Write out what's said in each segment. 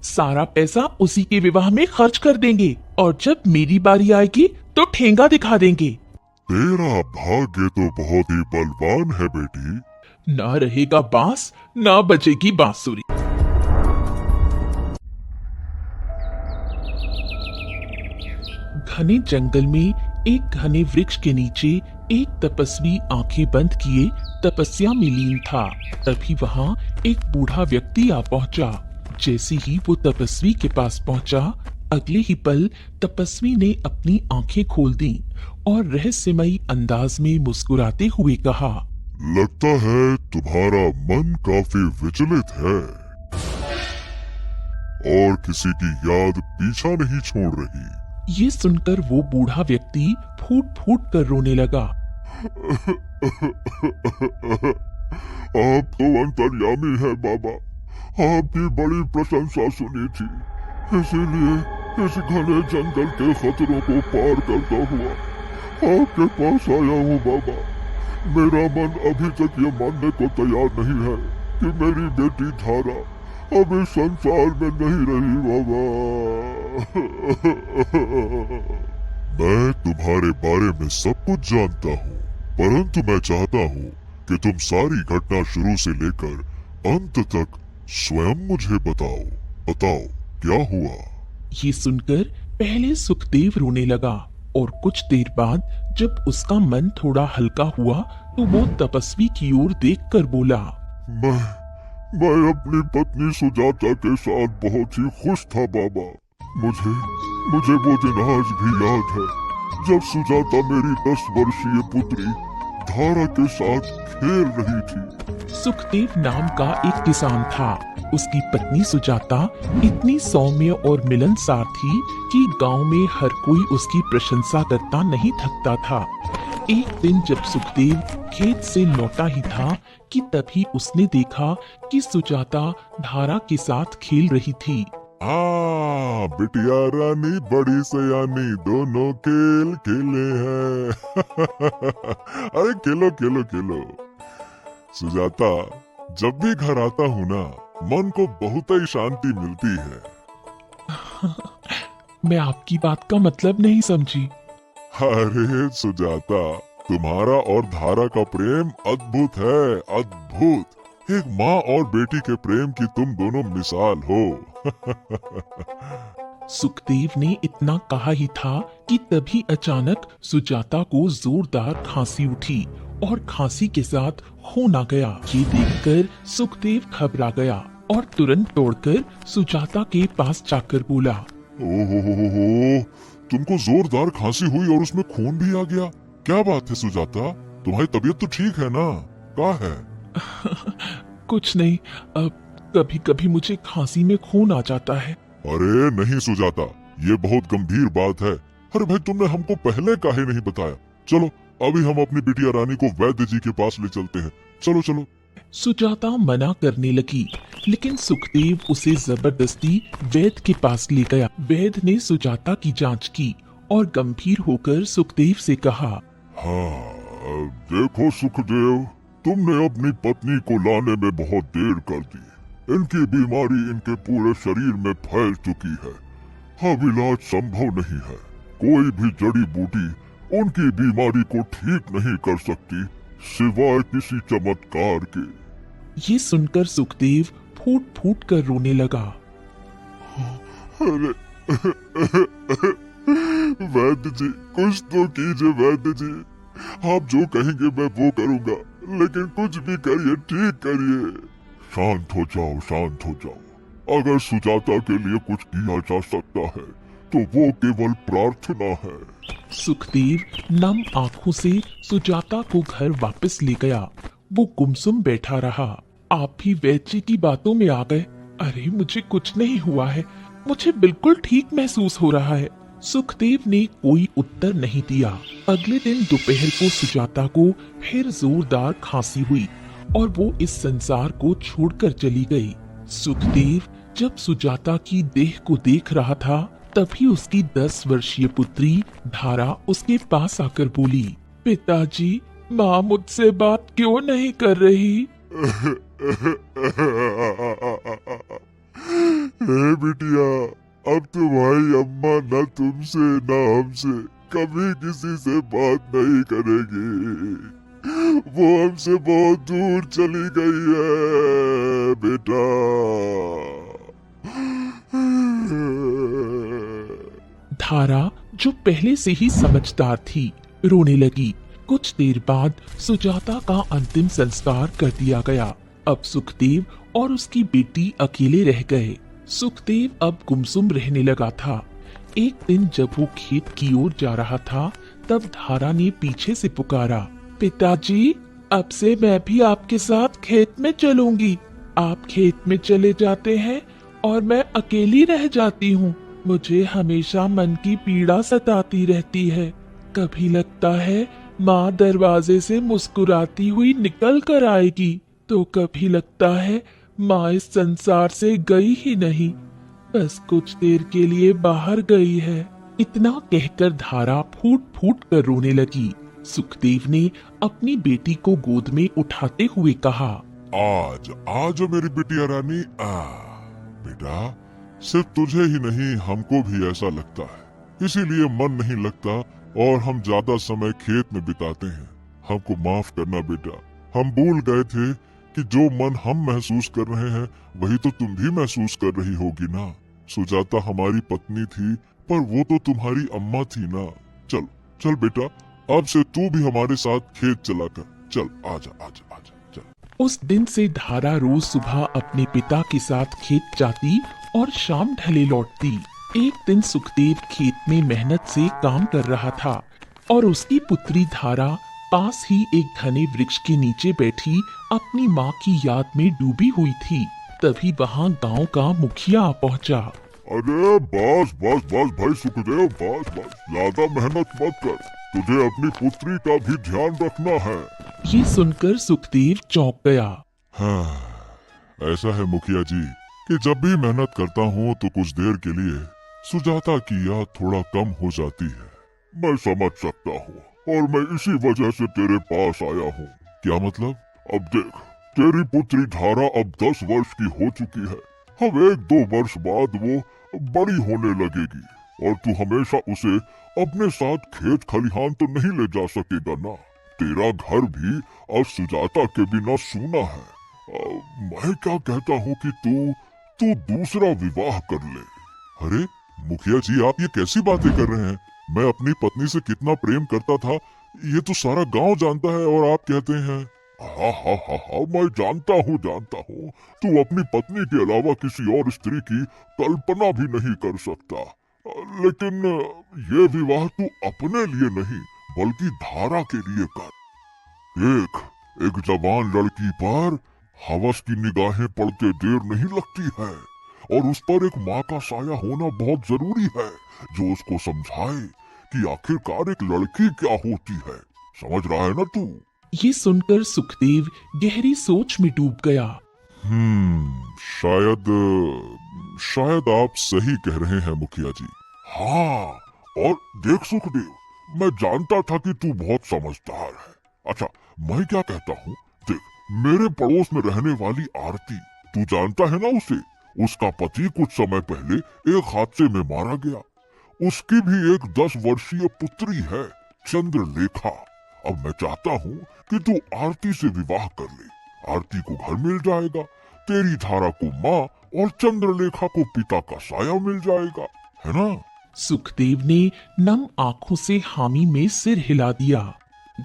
सारा पैसा उसी के विवाह में खर्च कर देंगे और जब मेरी बारी आएगी तो ठेंगा दिखा देंगे। तेरा भाग्य तो बहुत ही बलवान है बेटी। ना रहेगा बांस, ना बजेगी बांसुरी। घने जंगल में एक घने वृक्ष के नीचे एक तपस्वी आंखें बंद किए तपस्या में लीन था। तभी वहां एक बूढ़ा व्यक्ति आ पहुंचा। जैसे ही वो तपस्वी के पास पहुंचा, अगले ही पल तपस्वी ने अपनी आंखें खोल दी और रहस्यमयी अंदाज में मुस्कुराते हुए कहा, लगता है तुम्हारा मन काफी विचलित है और किसी की याद पीछा नहीं छोड़ रही। ये सुनकर वो बूढ़ा व्यक्ति फूट फूट कर रोने लगा। आप तो अंतर्यामी है बाबा, आपकी बड़ी प्रशंसा सुनी थी, इसीलिए इस घने जंगल के खतरों को पार करता हुआ आपके पास आया हूँ बाबा। मेरा मन अभी तक ये मानने को तैयार नहीं है कि मेरी बेटी धारा अब इस संसार में नहीं रही बाबा। मैं तुम्हारे बारे में सब कुछ जानता हूँ, परंतु मैं चाहता हूँ कि तुम सारी घटना शुरू से लेकर अंत तक स्वयं मुझे बताओ। बताओ क्या हुआ। ये सुनकर पहले सुखदेव रोने लगा और कुछ देर बाद जब उसका मन थोड़ा हल्का हुआ तो वो तपस्वी की ओर देखकर बोला, मैं अपनी पत्नी सुजाता के साथ बहुत ही खुश था बाबा। मुझे वो दिन आज भी याद है जब सुजाता मेरी 10 वर्षीय पुत्री धारा के साथ खेल रही थी। सुखदेव नाम का एक किसान था। उसकी पत्नी सुजाता इतनी सौम्य और मिलनसार थी कि गांव में हर कोई उसकी प्रशंसा करता नहीं थकता था। एक दिन जब सुखदेव खेत से लौटा ही था कि तभी उसने देखा कि सुजाता धारा के साथ खेल रही थी। बिटिया रानी बड़ी सयानी दोनों खेल खेले हैं। अरे खेलो खेलो खेलो। सुजाता, जब भी घर आता हूँ ना, मन को बहुत ही शांति मिलती है। मैं आपकी बात का मतलब नहीं समझी। अरे सुजाता, तुम्हारा और धारा का प्रेम अद्भुत है, अद्भुत। एक माँ और बेटी के प्रेम की तुम दोनों मिसाल हो। सुखदेव ने इतना कहा ही था कि तभी अचानक सुजाता को जोरदार खांसी उठी और खांसी के साथ खून आ गया। ये देखकर सुखदेव घबरा गया और तुरंत दौड़कर सुजाता के पास जाकर बोला, ओहो, तुमको जोरदार खांसी हुई और उसमें खून भी आ गया। क्या बात है सुजाता, तुम्हारी तबीयत तो ठीक है ना? क्या है? कुछ नहीं, कभी कभी मुझे खांसी में खून आ जाता है। अरे नहीं सुजाता, ये बहुत गंभीर बात है। अरे भाई, तुमने हमको पहले काहे नहीं बताया? चलो अभी हम अपनी बिटिया रानी को वैद्य जी के पास ले चलते हैं। चलो चलो। सुजाता मना करने लगी, लेकिन सुखदेव उसे जबरदस्ती वैद्य के पास ले गया। वैद्य ने सुजाता की जांच की और गंभीर होकर सुखदेव से कहा, हाँ, देखो सुखदेव, तुमने अपनी पत्नी को लाने में बहुत देर कर दी। इनकी बीमारी इनके पूरे शरीर में फैल चुकी है। अब इलाज संभव नहीं है। कोई भी जड़ी बूटी उनकी बीमारी को ठीक नहीं कर सकती, सिवाय किसी चमत्कार के। ये सुनकर सुखदेव फूट फूट कर रोने लगा। अरे वैद्य जी, कुछ तो कीजिए वैद्य जी। आप जो कहेंगे मैं वो करूंगा, लेकिन कुछ भी करिए, ठीक करिए। शांत हो जाओ, शांत हो जाओ। अगर सुजाता के लिए कुछ किया जा सकता है तो वो केवल प्रार्थना है। सुखदेव नम आंखों से सुजाता को घर वापस ले गया। वो गुमसुम बैठा रहा। आप भी वैद्य जी की बातों में आ गए। अरे मुझे कुछ नहीं हुआ है, मुझे बिल्कुल ठीक महसूस हो रहा है। सुखदेव ने कोई उत्तर नहीं दिया। अगले दिन दोपहर को सुजाता को फिर जोरदार खांसी हुई और वो इस संसार को छोड़कर चली गई। सुखदेव जब सुजाता की देह को देख रहा था, तभी उसकी 10 वर्षीय पुत्री धारा उसके पास आकर बोली, पिताजी, माँ मुझसे बात क्यों नहीं कर रही? बिटिया, अब तुम्हारी अम्मा न तुमसे न हमसे कभी किसी से बात नहीं करेगी। वो हमसे बहुत दूर चली गई है बेटा। धारा, जो पहले से ही समझदार थी, रोने लगी। कुछ देर बाद सुजाता का अंतिम संस्कार कर दिया गया। अब सुखदेव और उसकी बेटी अकेले रह गए। सुखदेव अब गुमसुम रहने लगा था। एक दिन जब वो खेत की ओर जा रहा था, तब धारा ने पीछे से पुकारा, पिताजी, अब से मैं भी आपके साथ खेत में चलूंगी। आप खेत में चले जाते हैं और मैं अकेली रह जाती हूँ। मुझे हमेशा मन की पीड़ा सताती रहती है। कभी लगता है माँ दरवाजे से मुस्कुराती हुई निकल कर आएगी, तो कभी लगता है माँ इस संसार से गई ही नहीं, बस कुछ देर के लिए बाहर गई है। इतना कहकर धारा फूट फूट कर रोने लगी। सुखदेव ने अपनी बेटी को गोद में उठाते हुए कहा, आज आज मेरी बिटिया रानी, बेटा, सिर्फ तुझे ही नहीं हमको भी ऐसा लगता है, इसीलिए मन नहीं लगता और हम ज्यादा समय खेत में बिताते हैं। हमको माफ करना बेटा, हम भूल गए थे कि जो मन हम महसूस कर रहे हैं वही तो तुम भी महसूस कर रही होगी ना। सुजाता हमारी पत्नी थी, पर वो तो तुम्हारी अम्मा थी ना। चल चल बेटा, अब से तू भी हमारे साथ खेत चला कर। चल आजा आजा आजा चल। उस दिन से धारा रोज सुबह अपने पिता के साथ खेत जाती और शाम ढले लौटती। एक दिन सुखदेव खेत में मेहनत से काम कर रहा था और उसकी पुत्री धारा पास ही एक घने वृक्ष के नीचे बैठी अपनी माँ की याद में डूबी हुई थी। तभी वहाँ गांव का मुखिया आ पहुँचा। अरे बस बस बस भाई सुखदेव, बस बस, ज्यादा मेहनत मत कर, तुझे अपनी पुत्री का भी ध्यान रखना है। ये सुनकर सुखदेव चौंक गया। हाँ, ऐसा है मुखिया जी कि जब भी मेहनत करता हूँ तो कुछ देर के लिए सुजाता की याद थोड़ा कम हो जाती है। मैं समझ सकता हूँ और मैं इसी वजह से तेरे पास आया हूँ। क्या मतलब? अब देख, तेरी पुत्री धारा अब 10 वर्ष की हो चुकी है। अब 1-2 वर्ष बाद वो बड़ी होने लगेगी और तू हमेशा उसे अपने साथ खेत खलिहान तो नहीं ले जा सकेगा ना। तेरा घर भी अब सुजाता के बिना सूना है। मैं क्या कहता हूँ कि तू दूसरा विवाह कर ले। अरे मुखिया जी, आप ये कैसी बातें कर रहे हैं? मैं अपनी पत्नी से कितना प्रेम करता था ये तो सारा गांव जानता है और आप कहते हैं। हाँ हाँ हाँ हाँ, मैं जानता हूँ तू अपनी पत्नी के अलावा किसी और स्त्री की कल्पना भी नहीं कर सकता, लेकिन ये विवाह तू अपने लिए नहीं बल्कि धारा के लिए कर। एक जवान लड़की पर हवस की निगाहें पड़ते देर नहीं लगती है और उस पर एक माँ का साया होना बहुत जरूरी है जो उसको समझाए कि आखिरकार एक लड़की क्या होती है। समझ रहा है ना तू? ये सुनकर सुखदेव गहरी सोच में डूब गया। शायद आप सही कह रहे हैं मुखिया जी। हाँ, और देख सुखदेव, मैं जानता था कि तू बहुत समझदार है। अच्छा, मैं क्या कहता हूँ, देख, मेरे पड़ोस में रहने वाली आरती, तू जानता है ना उसे? उसका पति कुछ समय पहले एक हादसे में मारा गया। उसकी भी एक 10 वर्षीय पुत्री है, चंद्रलेखा। अब मैं चाहता हूँ कि तू आरती से विवाह कर ले। आरती को घर मिल जाएगा, तेरी धारा को माँ और चंद्रलेखा को पिता का साया मिल जाएगा, है ना? सुखदेव ने नम आंखों से हामी में सिर हिला दिया।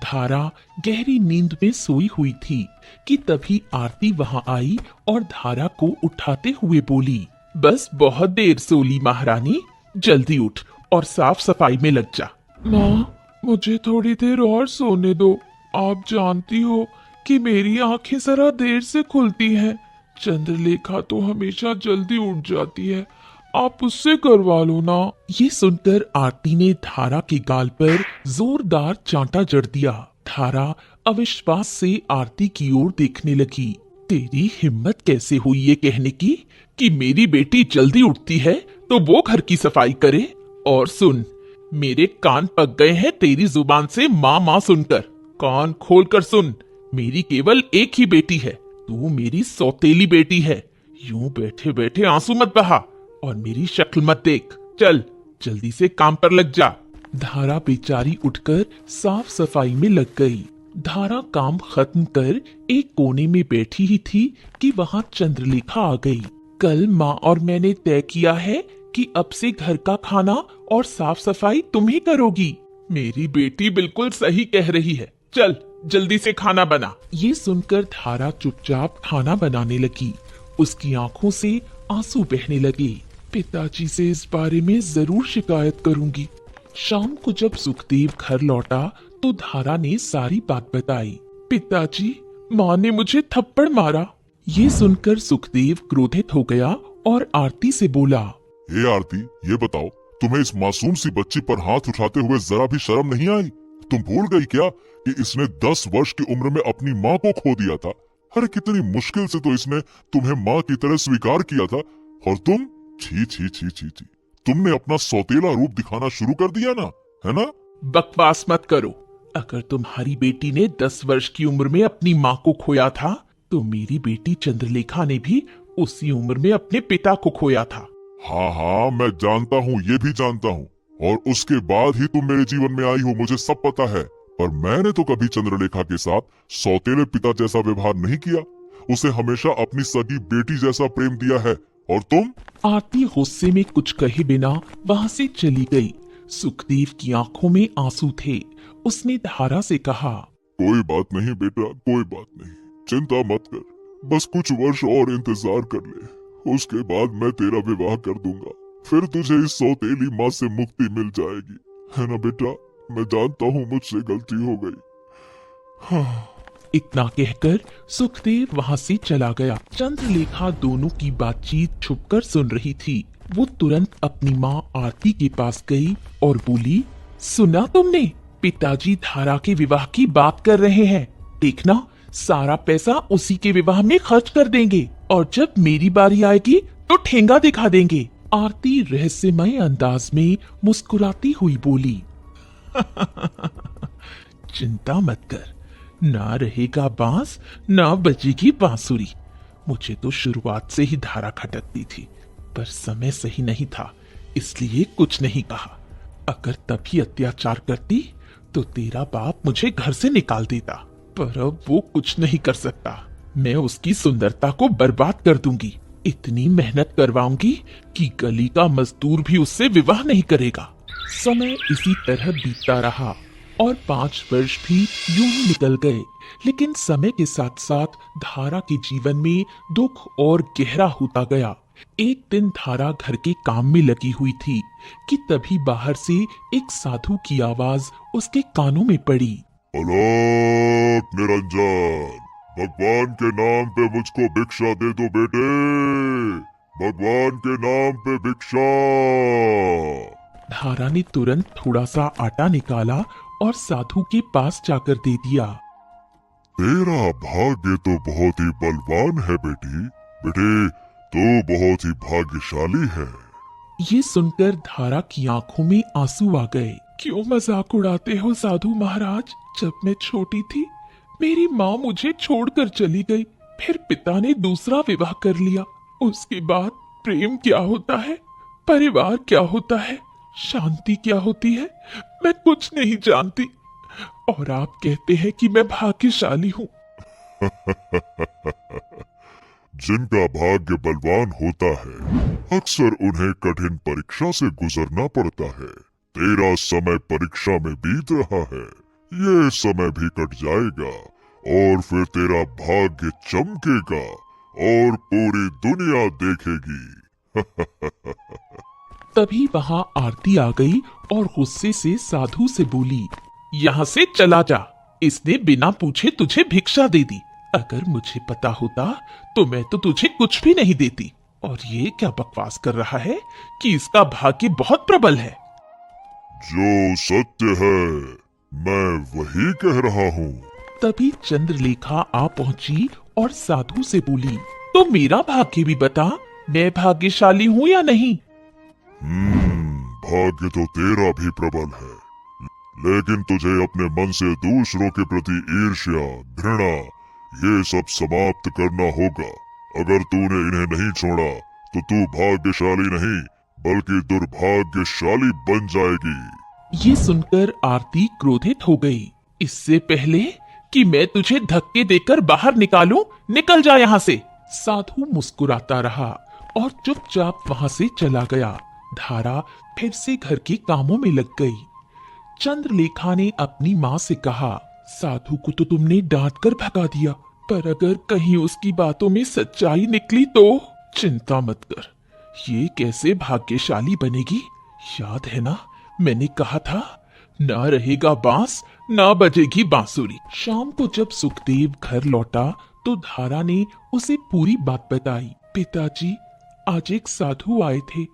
धारा गहरी नींद में सोई हुई थी कि तभी आरती वहां आई और धारा को उठाते हुए बोली, बस बहुत देर सोली महारानी, जल्दी उठ और साफ सफाई में लग जा। माँ, मुझे थोड़ी देर और सोने दो। आप जानती हो कि मेरी आंखें जरा देर से खुलती हैं। चंद्रलेखा तो हमेशा जल्दी उठ जाती है, आप उससे करवा लो ना। ये सुनकर आरती ने धारा के गाल पर जोरदार चांटा जड़ दिया। धारा अविश्वास से आरती की ओर देखने लगी। तेरी हिम्मत कैसे हुई ये कहने की कि मेरी बेटी जल्दी उठती है तो वो घर की सफाई करे? और सुन, मेरे कान पक गए हैं तेरी जुबान से माँ माँ सुनकर। कान खोल कर सुन, मेरी केवल एक ही बेटी है, तू मेरी सौतेली बेटी है। यूं बैठे बैठे आंसू मत बहा, और मेरी शक्ल मत देख। चल जल्दी से काम पर लग जा। धारा बेचारी उठकर साफ सफाई में लग गई। धारा काम खत्म कर एक कोने में बैठी ही थी कि वहां चंद्रलेखा आ गई। कल माँ और मैंने तय किया है कि अब से घर का खाना और साफ सफाई तुम ही करोगी। मेरी बेटी बिल्कुल सही कह रही है, चल जल्दी से खाना बना। ये सुनकर धारा चुपचाप खाना बनाने लगी। उसकी आंखों से आंसू बहने लगे। पिताजी से इस बारे में जरूर शिकायत करूंगी। शाम को जब सुखदेव घर लौटा तो धारा ने सारी बात बताई। पिताजी, माँ ने मुझे थप्पड़ मारा। ये सुनकर सुखदेव क्रोधित हो गया और आरती से बोला, ये आरती, ये बताओ, तुम्हें इस मासूम सी बच्ची पर हाथ उठाते हुए जरा भी शर्म नहीं आई? तुम भूल गई क्या कि इसने 10 वर्ष की उम्र में अपनी माँ को खो दिया था? अरे कितनी मुश्किल से तो इसने तुम्हें माँ की तरह स्वीकार किया था, और तुम छी छी छी छी छी, तुमने अपना सौतेला रूप दिखाना शुरू कर दिया ना, है ना? बकवास मत करो। अगर तुम्हारी बेटी ने 10 वर्ष की उम्र में अपनी माँ को खोया था तो मेरी बेटी चंद्रलेखा ने भी उसी उम्र में अपने पिता को खोया था। हाँ हाँ, मैं जानता हूँ, ये भी जानता हूँ, और उसके बाद ही तुम मेरे जीवन में आई हो, मुझे सब पता है। पर मैंने तो कभी चंद्रलेखा के साथ सौतेले पिता जैसा व्यवहार नहीं किया। उसे हमेशा अपनी सगी बेटी जैसा प्रेम दिया है। और तुम? आरती गुस्से में कुछ कहे बिना वहां से चली गई। सुखदेव की आंखों में आंसू थे। उसने धारा से कहा, कोई बात नहीं बेटा, कोई बात नहीं, चिंता मत कर, बस कुछ वर्ष और इंतजार कर ले, उसके बाद मैं तेरा विवाह कर दूंगा, फिर तुझे इस सौतेली माँ से मुक्ति मिल जाएगी, है ना बेटा? मैं जानता हूँ मुझसे गलती हो गई। हाँ। इतना कहकर सुखदेव वहां से चला गया। चंद्रलेखा दोनों की बातचीत छुपकर सुन रही थी। वो तुरंत अपनी माँ आरती के पास गई और बोली, सुना तुमने? पिताजी धारा के विवाह की बात कर रहे हैं। देखना, सारा पैसा उसी के विवाह में खर्च कर देंगे और जब मेरी बारी आएगी तो ठेंगा दिखा देंगे। आरती रहस्यमय अंदाज में मुस्कुराती हुई बोली, चिंता मत कर, ना रहेगा बांस ना बजेगी बांसुरी। मुझे तो शुरुआत से ही धारा खटकती थी, पर समय सही नहीं था, इसलिए कुछ नहीं कहा। अगर तभी अत्याचार करती तो तेरा बाप मुझे घर से निकाल देता, पर अब वो कुछ नहीं कर सकता। मैं उसकी सुंदरता को बर्बाद कर दूंगी। इतनी मेहनत करवाऊंगी कि गली का मजदूर भी उससे विवाह नहीं करेगा। समय इसी तरह बीतता रहा और 5 वर्ष भी यूं ही निकल गए। लेकिन समय के साथ साथ धारा के जीवन में दुख और गहरा होता गया। एक दिन धारा घर के काम में लगी हुई थी कि तभी बाहर से एक साधु की आवाज उसके कानों में पड़ी। अलग निरंजन, भगवान के नाम पे मुझको भिक्षा दे दो बेटे, भगवान के नाम पे भिक्षा। धारा ने तुरंत थोड़ा सा आटा निकाला और साधु के पास जाकर दे दिया। तेरा भाग्य तो बहुत ही बलवान है बेटी, बेटे तो बहुत ही भाग्यशाली है। ये सुनकर धारा की आंखों में आंसू आ गए। क्यों मजाक उड़ाते हो साधु महाराज? जब मैं छोटी थी मेरी माँ मुझे छोड़कर चली गई, फिर पिता ने दूसरा विवाह कर लिया। उसके बाद प्रेम क्या होता है, परिवार क्या होता है, शांति क्या होती है, मैं कुछ नहीं जानती। और आप कहते हैं कि मैं भाग्यशाली हूँ। जिनका भाग्य बलवान होता है अक्सर उन्हें कठिन परीक्षा से गुजरना पड़ता है। तेरा समय परीक्षा में बीत रहा है, ये समय भी कट जाएगा और फिर तेरा भाग्य चमकेगा और पूरी दुनिया देखेगी। तभी वहां आरती आ गई और गुस्से से साधु से बोली, यहाँ से चला जा, इसने बिना पूछे तुझे भिक्षा दे दी। अगर मुझे पता होता तो मैं तो तुझे कुछ भी नहीं देती। और ये क्या बकवास कर रहा है कि इसका भाग्य बहुत प्रबल है। जो सत्य है मैं वही कह रहा हूँ। तभी चंद्रलेखा आ पहुंची और साधु से बोली, तो मेरा भाग्य भी बता, मैं भाग्यशाली हूँ या नहीं? भाग्य तो तेरा भी प्रबल है, लेकिन तुझे अपने मन से दूसरों के प्रति ईर्ष्या, घृणा, ये सब समाप्त करना होगा। अगर तूने इन्हें नहीं छोड़ा तो तू भाग्यशाली नहीं बल्कि दुर्भाग्यशाली बन जाएगी। ये सुनकर आरती क्रोधित हो गई। इससे पहले कि मैं तुझे धक्के देकर बाहर निकालूं, निकल जा यहाँ से। साधु मुस्कुराता रहा और चुपचाप वहां से चला गया। धारा फिर से घर के कामों में लग गई। चंद्रलेखा ने अपनी माँ से कहा, साधु को तो तुमने डांट कर भगा दिया, पर अगर कहीं उसकी बातों में सच्चाई निकली तो? चिंता मत कर, ये कैसे भाग्यशाली बनेगी। याद है ना, मैंने कहा था, ना रहेगा बांस ना बजेगी बांसुरी। शाम को जब सुखदेव घर लौटा तो धारा ने उसे पूरी बात बताई। पिताजी, आज एक साधु आए थे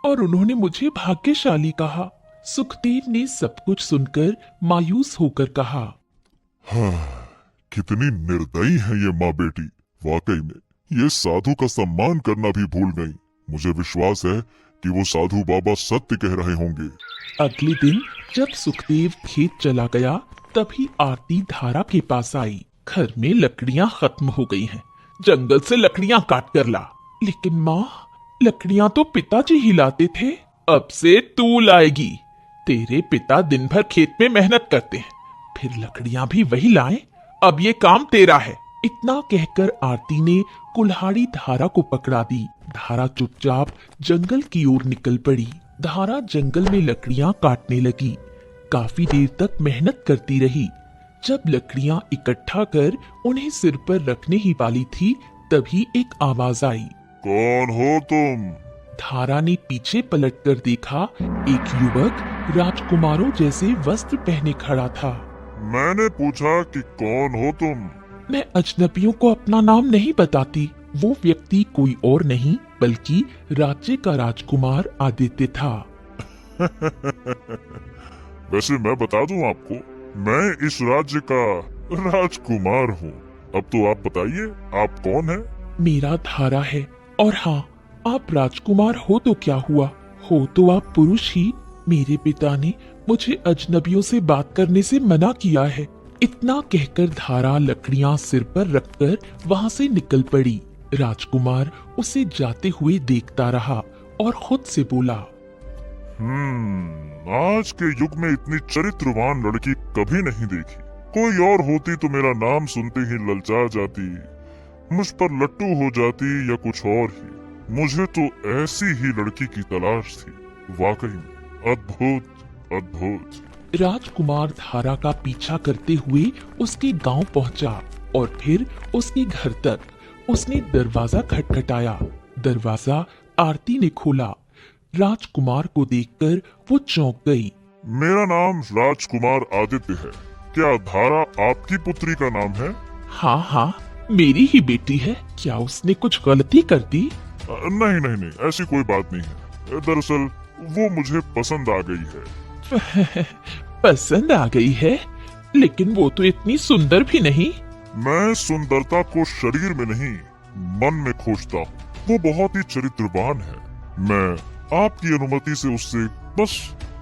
और उन्होंने मुझे भाग्यशाली कहा। सुखदेव ने सब कुछ सुनकर मायूस होकर कहा, हाँ, कितनी निर्दयी है ये माँ बेटी। वाकई में ये साधु का सम्मान करना भी भूल गई। मुझे विश्वास है कि वो साधु बाबा सत्य कह रहे होंगे। अगले दिन जब सुखदेव खेत चला गया तभी आरती धारा के पास आई। घर में लकड़ियां खत्म हो गई हैं, जंगल से लकड़ियां काट कर ला। लेकिन माँ, लकड़ियां तो पिताजी ही लाते थे, अब से तू लाएगी। तेरे पिता दिन भर खेत में मेहनत करते हैं, फिर लकड़ियां भी वही लाएं। अब ये काम तेरा है। इतना कहकर आरती ने कुल्हाड़ी धारा को पकड़ा दी। धारा चुपचाप जंगल की ओर निकल पड़ी। धारा जंगल में लकड़ियां काटने लगी। काफी देर तक मेहनत करती रही। जब लकड़ियां इकट्ठा कर उन्हें सिर पर रखने ही वाली थी, तभी एक आवाज आई, कौन हो तुम? धारा ने पीछे पलटकर देखा। एक युवक राजकुमारों जैसे वस्त्र पहने खड़ा था। मैंने पूछा कि कौन हो तुम? मैं अजनबियों को अपना नाम नहीं बताती। वो व्यक्ति कोई और नहीं बल्कि राज्य का राजकुमार आदित्य था। वैसे मैं बता दूं आपको, मैं इस राज्य का राजकुमार हूँ। अब तो आप बताइए, आप कौन हैं? मेरा धारा है, और हाँ, आप राजकुमार हो तो क्या हुआ, हो तो आप पुरुष ही। मेरे पिता ने मुझे अजनबियों से बात करने से मना किया है। इतना कहकर धारा लकड़ियां सिर पर रखकर वहां से निकल पड़ी। राजकुमार उसे जाते हुए देखता रहा और खुद से बोला, आज के युग में इतनी चरित्रवान लड़की कभी नहीं देखी। कोई और होती तो मेरा नाम सुनते ही ललचा जाती, मुझ पर लट्टू हो जाती या कुछ और ही। मुझे तो ऐसी ही लड़की की तलाश थी। वाकई में अद्भुत अद्भुत। राजकुमार धारा का पीछा करते हुए उसके गांव पहुंचा और फिर उसके घर तक। उसने दरवाजा खटखटाया। दरवाजा आरती ने खोला। राजकुमार को देखकर वो चौंक गई। मेरा नाम राजकुमार आदित्य है। क्या धारा आपकी पुत्री का नाम है? हाँ हाँ, मेरी ही बेटी है। क्या उसने कुछ गलती कर दी? नहीं नहीं नहीं, ऐसी कोई बात नहीं है। दरअसल वो मुझे पसंद आ गई है। पसंद आ गई है? लेकिन वो तो इतनी सुंदर भी नहीं। मैं सुंदरता को शरीर में नहीं, मन में खोजता हूँ। वो बहुत ही चरित्रवान है। मैं आपकी अनुमति से उससे बस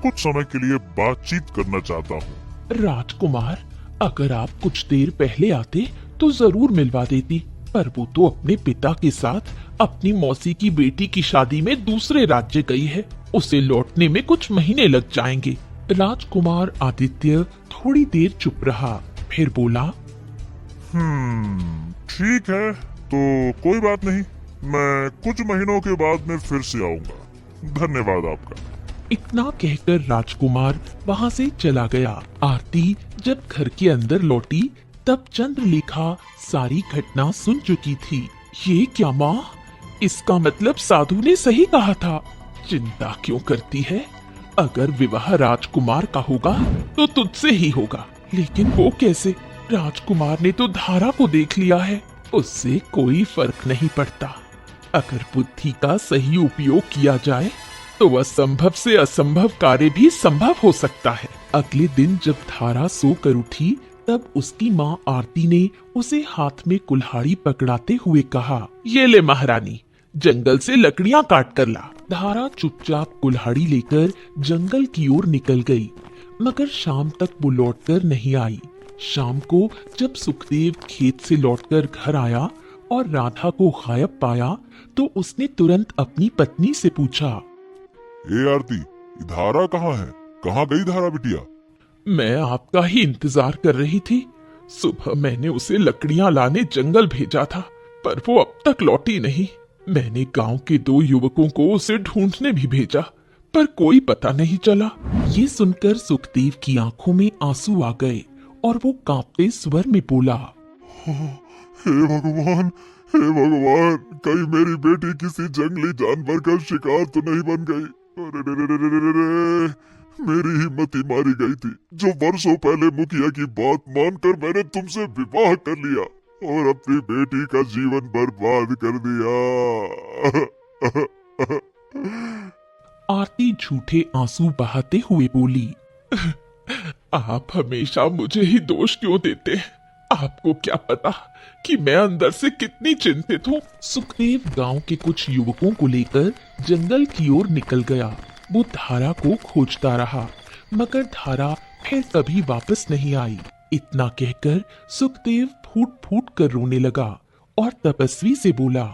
कुछ समय के लिए बातचीत करना चाहता हूँ। राजकुमार, अगर आप कुछ देर पहले आते तो जरूर मिलवा देती, पर वो तो अपने पिता के साथ अपनी मौसी की बेटी की शादी में दूसरे राज्य गई है। उसे लौटने में कुछ महीने लग जाएंगे। राजकुमार आदित्य थोड़ी देर चुप रहा, फिर बोला, ठीक है, तो कोई बात नहीं। मैं कुछ महीनों के बाद में फिर से आऊंगा। धन्यवाद आपका। इतना कहकर राजकुमार वहां से चला गया। आरती जब घर के अंदर लौटी तब चंद्रलेखा सारी घटना सुन चुकी थी। ये क्या माँ, इसका मतलब साधु ने सही कहा था। चिंता क्यों करती है? अगर विवाह राजकुमार का होगा तो तुझसे ही होगा। लेकिन वो कैसे? राजकुमार ने तो धारा को देख लिया है, उससे कोई फर्क नहीं पड़ता। अगर बुद्धि का सही उपयोग किया जाए तो असंभव से असंभव कार्य भी संभव हो सकता है। अगले दिन जब धारा सोकर उठी तब उसकी माँ आरती ने उसे हाथ में कुल्हाड़ी पकड़ाते हुए कहा, ये ले महारानी, जंगल से लकड़ियां काट कर ला। धारा चुपचाप कुल्हाड़ी लेकर जंगल की ओर निकल गई, मगर शाम तक वो लौटकर नहीं आई। शाम को जब सुखदेव खेत से लौटकर घर आया, और राधा को गायब पाया तो उसने तुरंत अपनी पत्नी से पूछा, ए आरती, धारा कहाँ है? कहाँ गई धारा बिटिया? मैं आपका ही इंतजार कर रही थी। सुबह मैंने उसे लकड़ियां लाने जंगल भेजा था, पर वो अब तक लौटी नहीं। मैंने गांव के 2 युवकों को उसे ढूंढने भी भेजा, पर कोई पता नहीं चला। ये सुनकर सुखदेव की आंखों में आंसू आ गए और वो कांपते स्वर में बोला, हे भगवान, हे भगवान, कहीं मेरी बेटी किसी जंगली जानवर का शिकार तो नहीं बन गई। अरे रे रे रे रे रे रे, मेरी हिम्मत ही मारी गई थी जो वर्षों पहले मुखिया की बात मानकर मैंने तुमसे विवाह कर लिया और अपनी बेटी का जीवन बर्बाद कर दिया। आरती झूठे आंसू बहाते हुए बोली, आप हमेशा मुझे ही दोष क्यों देते हैं? आपको क्या पता कि मैं अंदर से कितनी चिंतित हूँ। सुखदेव गांव के कुछ युवकों को लेकर जंगल की ओर निकल गया। वो धारा को खोजता रहा, मगर धारा फिर कभी वापस नहीं आई। इतना कहकर सुखदेव फूट फूट कर रोने लगा और तपस्वी से बोला,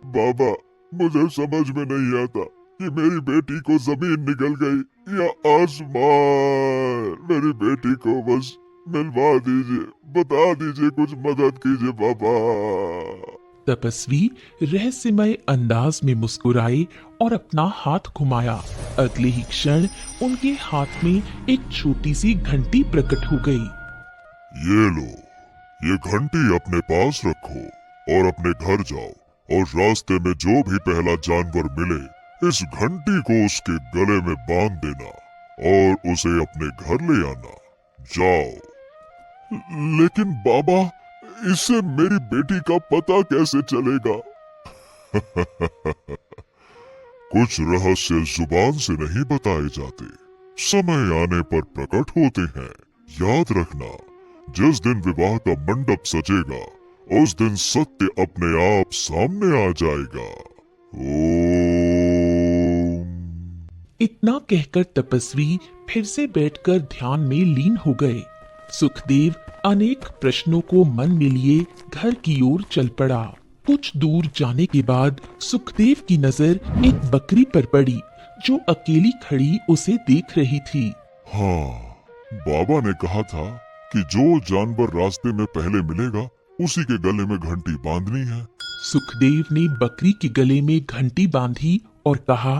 बाबा, मुझे समझ में नहीं आता कि मेरी बेटी को जमीन निकल गई या आसमान। मेरी बेटी को बस मिलवा दीजिए, बता दीजिए, कुछ मदद कीजिए बाबा। तपस्वी रहस्यमय अंदाज में मुस्कुराए और अपना हाथ घुमाया। अगले ही क्षण उनके हाथ में एक छोटी सी घंटी प्रकट हो गई। ये लो, ये घंटी अपने पास रखो और अपने घर जाओ और रास्ते में जो भी पहला जानवर मिले, इस घंटी को उसके गले में बांध देना और उसे अपने घर ले आना। जाओ। लेकिन बाबा, इससे मेरी बेटी का पता कैसे चलेगा? कुछ रहस्य जुबान से नहीं बताए जाते, समय आने पर प्रकट होते हैं। याद रखना, जिस दिन विवाह का मंडप सजेगा, उस दिन सत्य अपने आप सामने आ जाएगा। ओम। इतना कहकर तपस्वी फिर से बैठकर ध्यान में लीन हो गए। सुखदेव अनेक प्रश्नों को मन में लिए घर की ओर चल पड़ा। कुछ दूर जाने के बाद सुखदेव की नजर एक बकरी पर पड़ी जो अकेली खड़ी उसे देख रही थी। हाँ, बाबा ने कहा था कि जो जानवर रास्ते में पहले मिलेगा उसी के गले में घंटी बांधनी है। सुखदेव ने बकरी के गले में घंटी बांधी और कहा,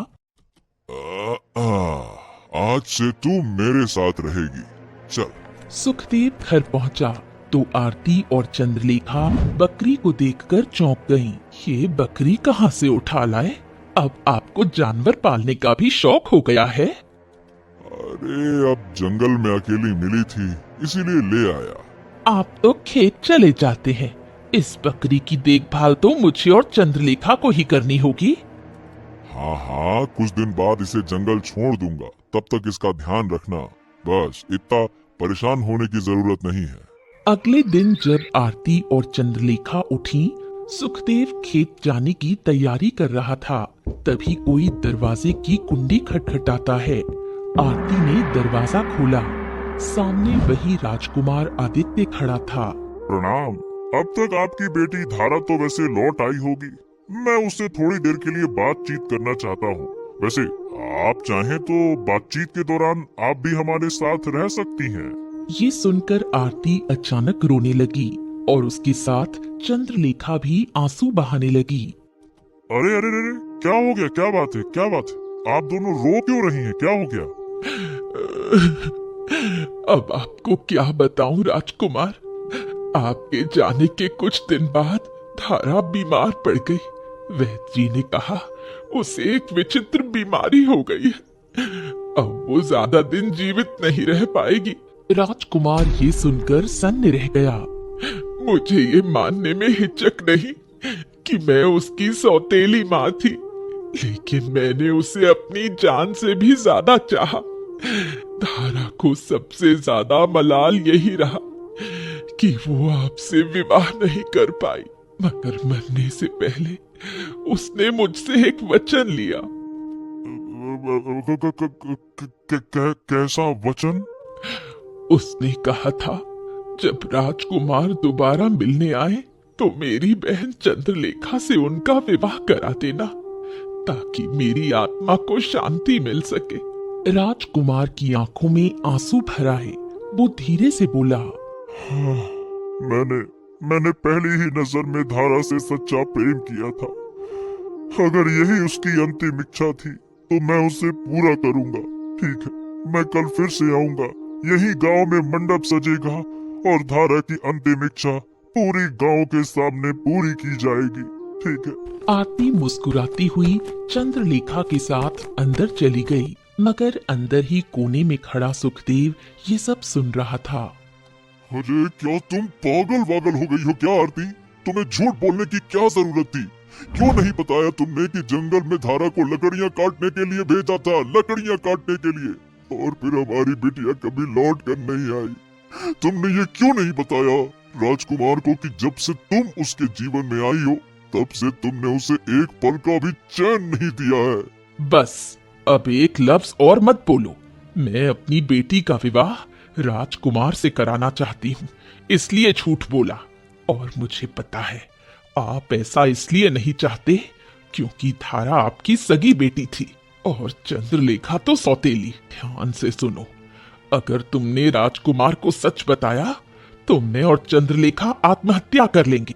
आज से तू मेरे साथ रहेगी, चल। सुखदेव घर पहुंचा तो आरती और चंद्रलेखा बकरी को देखकर चौंक गईं। ये बकरी कहाँ से उठा लाए? अब आपको जानवर पालने का भी शौक हो गया है? अरे, अब जंगल में अकेली मिली थी, इसीलिए ले आया। आप तो खेत चले जाते हैं, इस बकरी की देखभाल तो मुझे और चंद्रलेखा को ही करनी होगी। हाँ, कुछ दिन बाद इसे जंगल छोड़ दूंगा, तब तक इसका ध्यान रखना। बस इतना परेशान होने की जरूरत नहीं है। अगले दिन जब आरती और चंद्रलेखा उठी, सुखदेव खेत जाने की तैयारी कर रहा था। तभी कोई दरवाजे की कुंडी खटखटाता है। आरती ने दरवाजा खोला। सामने वही राजकुमार आदित्य खड़ा था। प्रणाम। अब तक आपकी बेटी धारा तो वैसे लौट आई होगी। मैं उससे थोड़ी देर के लिए बातचीत करना चाहता हूँ। वैसे आप चाहें तो बातचीत के दौरान आप भी हमारे साथ रह सकती हैं। ये सुनकर आरती अचानक रोने लगी और उसके साथ चंद्रलेखा भी आंसू बहाने लगी। अरे अरे अरे, क्या हो गया? क्या बात है? क्या बात है? आप दोनों रो क्यों रही हैं? क्या हो गया? अब आपको क्या बताऊं राजकुमार, आपके जाने के कुछ दिन बाद धारा बीमार पड़ गई। वैद्य जी ने कहा उसे एक विचित्र बीमारी हो गई है। अब वो ज्यादा दिन जीवित नहीं रह पाएगी। राजकुमार ये सुनकर सन्न रह गया। मुझे ये मानने में हिचक नहीं कि मैं उसकी सौतेली माँ थी, लेकिन मैंने उसे अपनी जान से भी ज्यादा चाहा। धारा को सबसे ज्यादा मलाल यही रहा कि वो आपसे विवाह नहीं कर पाई, मगर मरने से पहले उसने मुझसे एक वचन लिया। कैसा वचन? उसने कहा था जब राजकुमार दोबारा मिलने आए तो मेरी बहन चंद्रलेखा से उनका विवाह करा देना, ताकि मेरी आत्मा को शांति मिल सके। राजकुमार की आंखों में आंसू भर आए। वो धीरे से बोला, मैंने पहली ही नजर में धारा से सच्चा प्रेम किया था। अगर यही उसकी अंतिम इच्छा थी तो मैं उसे पूरा करूंगा। ठीक है, मैं कल फिर से आऊंगा। यही गांव में मंडप सजेगा और धारा की अंतिम इच्छा पूरी गांव के सामने पूरी की जाएगी। ठीक है। आरती मुस्कुराती हुई चंद्रलेखा के साथ अंदर चली गई, मगर अंदर ही कोने में खड़ा सुखदेव ये सब सुन रहा था। अरे क्या तुम पागल हो गई हो क्या आरती? तुम्हें झूठ बोलने की क्या जरूरत थी? क्यों नहीं बताया तुमने कि जंगल में धारा को लकड़ियां काटने के लिए भेजा था, लकड़ियां काटने के लिए, और फिर हमारी बिटिया कभी लौट कर नहीं आई? तुमने ये क्यों नहीं बताया राजकुमार को कि जब से तुम उसके जीवन में आई हो तब से तुमने उसे एक पल का भी चैन नहीं दिया है? बस अब एक लफ्ज और मत बोलो। मैं अपनी बेटी का विवाह राजकुमार से कराना चाहती हूँ, इसलिए झूठ बोला। और मुझे पता है आप ऐसा इसलिए नहीं चाहते क्योंकि धारा आपकी सगी बेटी थी और चंद्रलेखा तो सौतेली। ध्यान से सुनो, अगर तुमने राजकुमार को सच बताया तो मैं और चंद्रलेखा आत्महत्या कर लेंगे।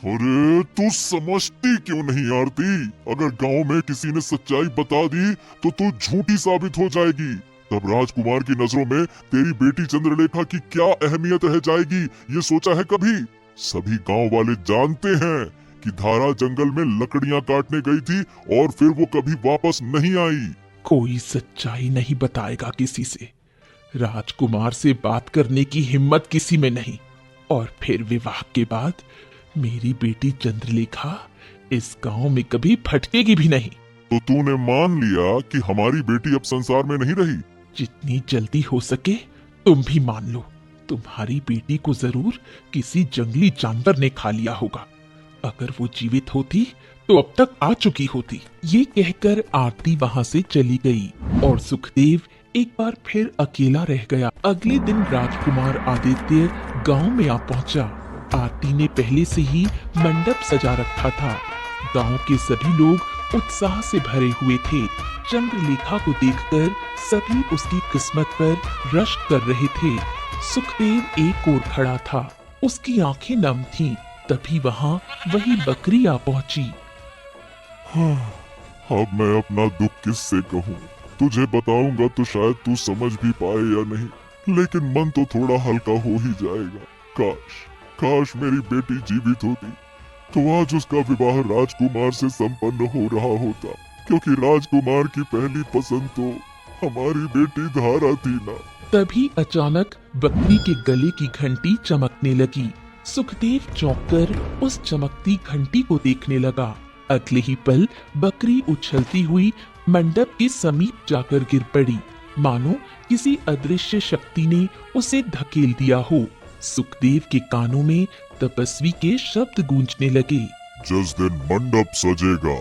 अरे तू समझती क्यों नहीं आरती? अगर गांव में किसी ने सच्चाई बता दी तो तू झूठी साबित हो जाएगी। तब राजकुमार की नजरों में तेरी बेटी चंद्रलेखा की क्या अहमियत रह जाएगी, ये सोचा है कभी? सभी गांव वाले जानते हैं कि धारा जंगल में लकड़ियां काटने गई थी और फिर वो कभी वापस नहीं आई। कोई सच्चाई नहीं बताएगा किसी से। राजकुमार से बात करने की हिम्मत किसी में नहीं। और फिर विवाह के बाद मेरी बेटी चंद्रलेखा इस गांव में कभी फटकेगी भी नहीं। तो तूने मान लिया कि हमारी बेटी अब संसार में नहीं रही? जितनी जल्दी हो सके तुम भी मान लो। तुम्हारी बेटी को जरूर किसी जंगली जानवर ने खा लिया होगा। अगर वो जीवित होती तो अब तक आ चुकी होती। ये कहकर आरती वहां से चली गई और सुखदेव एक बार फिर अकेला रह गया। अगले दिन राजकुमार आदित्य गांव में आ पहुंचा। आरती ने पहले से ही मंडप सजा रखा था। गांव के सभी लोग उत्साह से भरे हुए थे। चंद्रलेखा को देखकर सभी उसकी किस्मत पर रश्क कर रहे थे। सुखदेव एक ओर खड़ा था, उसकी आंखें नम थीं। तभी वहां वही बकरी आ पहुंची। अब मैं अपना दुख किससे कहूँ? तुझे बताऊंगा तो शायद तू समझ भी पाए या नहीं, लेकिन मन तो थोड़ा हल्का हो ही जाएगा। काश मेरी बेटी जीवित होती तो आज उसका विवाह राजकुमार से संपन्न हो रहा होता, क्योंकि राजकुमार की पहली पसंद तो हमारी बेटी धारा थी ना। तभी अचानक बकरी के गले की घंटी चमकने लगी। सुखदेव चौंककर उस चमकती घंटी को देखने लगा। अगले ही पल बकरी उछलती हुई मंडप के समीप जाकर गिर पड़ी, मानो किसी अदृश्य शक्ति ने उसे धकेल दिया हो। सुखदेव के कानों में तपस्वी के शब्द गूंजने लगे। जिस दिन मंडप सजेगा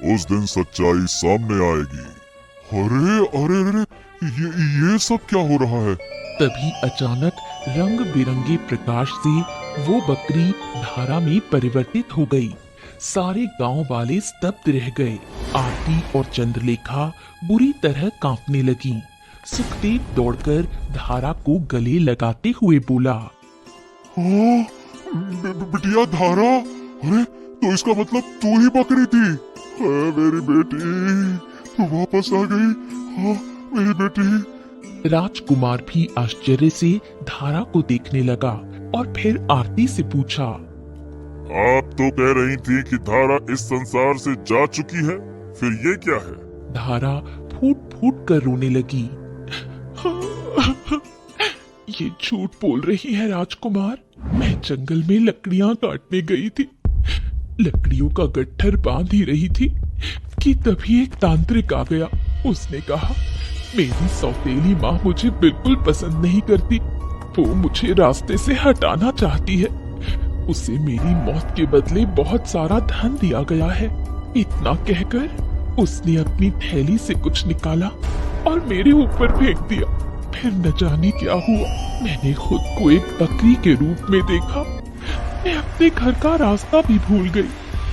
उस दिन सच्चाई सामने आएगी। अरे अरे अरे ये सब क्या हो रहा है? तभी अचानक रंग बिरंगे प्रकाश से वो बकरी धारा में परिवर्तित हो गई। सारे गांव वाले स्तब्ध रह गए। आरती और चंद्रलेखा बुरी तरह कांपने लगी। सुखदेव दौड़कर धारा को गले लगाते हुए बोला, बिटिया धारा, अरे तो इसका मतलब तू ही बकरी थी। मेरी बेटी तू वापस आ गई। हाँ मेरी बेटी। राजकुमार भी आश्चर्य से धारा को देखने लगा और फिर आरती से पूछा, आप तो कह रही थी कि धारा इस संसार से जा चुकी है, फिर ये क्या है? धारा फूट फूट कर रोने लगी। ये झूठ बोल रही है राजकुमार। मैं जंगल में लकड़ियां काटने गई थी, लकड़ियों का गट्ठर बांध ही रही थी कि तभी एक तांत्रिक आ गया। उसने कहा मेरी सौतेली माँ मुझे बिल्कुल पसंद नहीं करती, वो मुझे रास्ते से हटाना चाहती है। उसे मेरी मौत के बदले बहुत सारा धन दिया गया है। इतना कहकर उसने अपनी थैली से कुछ निकाला और मेरे ऊपर फेंक दिया। फिर न जाने क्या हुआ, मैंने खुद को एक बकरी के रूप में देखा। मैं अपने घर का रास्ता भी भूल गई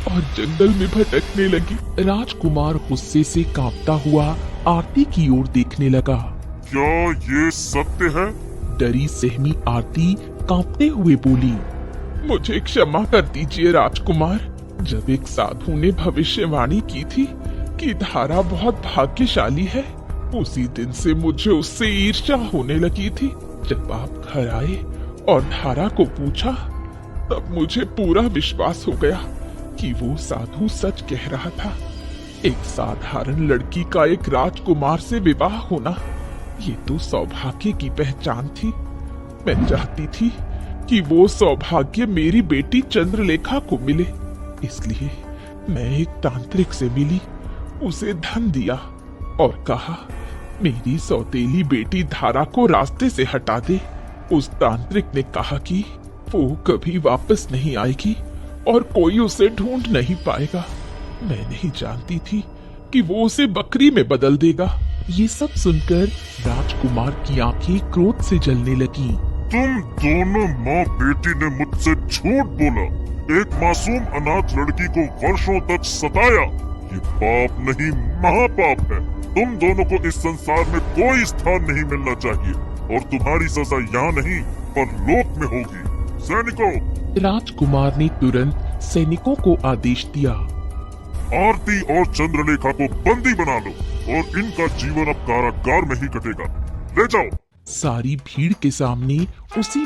और जंगल में भटकने लगी। राजकुमार गुस्से से कांपता हुआ आरती की ओर देखने लगा। क्या ये सत्य है? डरी सहमी आरती कांपते हुए बोली, मुझे क्षमा कर दीजिए राजकुमार। जब एक साधु ने भविष्यवाणी की थी कि धारा बहुत भाग्यशाली है, उसी दिन से मुझे उससे ईर्ष्या होने लगी थी। जब आप घर आए और धारा को पूछा, तब मुझे पूरा विश्वास हो गया कि वो साधु सच कह रहा था। एक साधारण लड़की का एक राजकुमार से विवाह होना, ये तो सौभाग्य की पहचान थी। मैं चाहती थी कि वो सौभाग्य मेरी बेटी चंद्रलेखा को मिले, इसलिए मैं एक तांत्रिक से मिली, उसे धन दिया और कहा मेरी सौतेली बेटी धारा को रास्ते से हटा दे। उस तांत्रिक ने कहा कि वो कभी वापस नहीं आएगी और कोई उसे ढूंढ नहीं पाएगा। मैं नहीं जानती थी कि वो उसे बकरी में बदल देगा। ये सब सुनकर राजकुमार की आंखें क्रोध से जलने लगी। तुम दोनों माँ बेटी ने मुझसे झूठ बोला, एक मासूम अनाथ लड़की को वर्षों तक सताया। ये पाप नहीं, महापाप है। तुम दोनों को इस संसार में कोई स्थान नहीं मिलना चाहिए और तुम्हारी सजा यहाँ नहीं पर लोक में होगी। सैनिकों! राजकुमार ने तुरंत सैनिकों को आदेश दिया, आरती और चंद्रलेखा को बंदी बना लो और इनका जीवन अब कारागार में ही कटेगा। ले जाओ। सारी भीड़ के सामने उसी